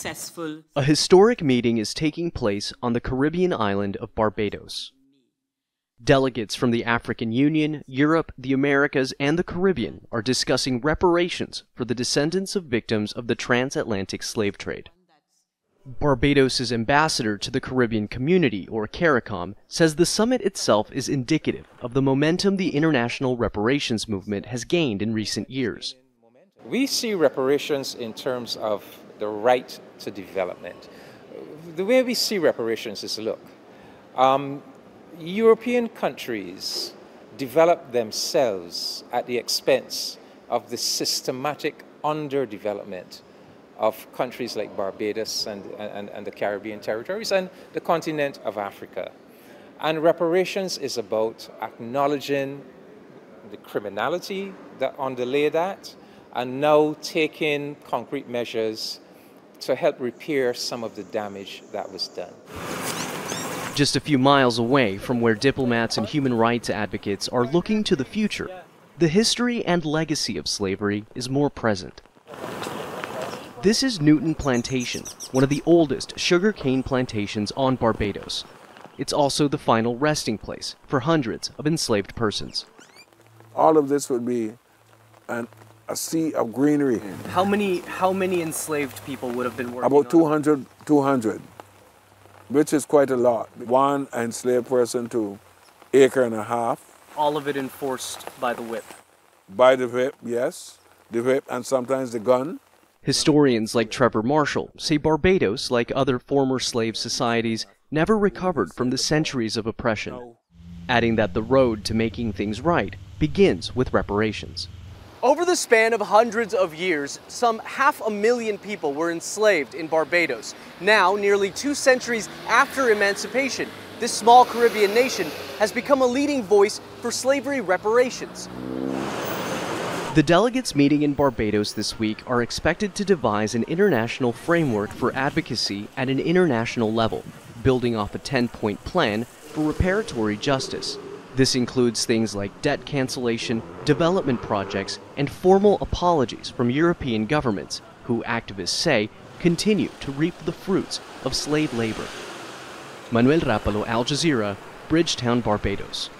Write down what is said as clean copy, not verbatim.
successful. A historic meeting is taking place on the Caribbean island of Barbados. Delegates from the African Union, Europe, the Americas, and the Caribbean are discussing reparations for the descendants of victims of the transatlantic slave trade. Barbados' ambassador to the Caribbean community, or CARICOM, says the summit itself is indicative of the momentum the international reparations movement has gained in recent years. We see reparations in terms of the right to development. The way we see reparations is, look, European countries develop themselves at the expense of the systematic underdevelopment of countries like Barbados and the Caribbean territories and the continent of Africa. And reparations is about acknowledging the criminality that underlay that and now taking concrete measures to help repair some of the damage that was done. Just a few miles away from where diplomats and human rights advocates are looking to the future, the history and legacy of slavery is more present. This is Newton Plantation, one of the oldest sugarcane plantations on Barbados. It's also the final resting place for hundreds of enslaved persons. All of this would be a sea of greenery. How many enslaved people would have been working? About 200, which is quite a lot. One enslaved person to acre and a half. All of it enforced by the whip. By the whip, yes. The whip and sometimes the gun. Historians like Trevor Marshall say Barbados, like other former slave societies, never recovered from the centuries of oppression, adding that the road to making things right begins with reparations. Over the span of hundreds of years, some 500,000 people were enslaved in Barbados. Now, nearly 2 centuries after emancipation, this small Caribbean nation has become a leading voice for slavery reparations. The delegates meeting in Barbados this week are expected to devise an international framework for advocacy at an international level, building off a 10-point plan for reparatory justice. This includes things like debt cancellation, development projects, and formal apologies from European governments, who activists say continue to reap the fruits of slave labor. Manuel Rapalo, Al Jazeera, Bridgetown, Barbados.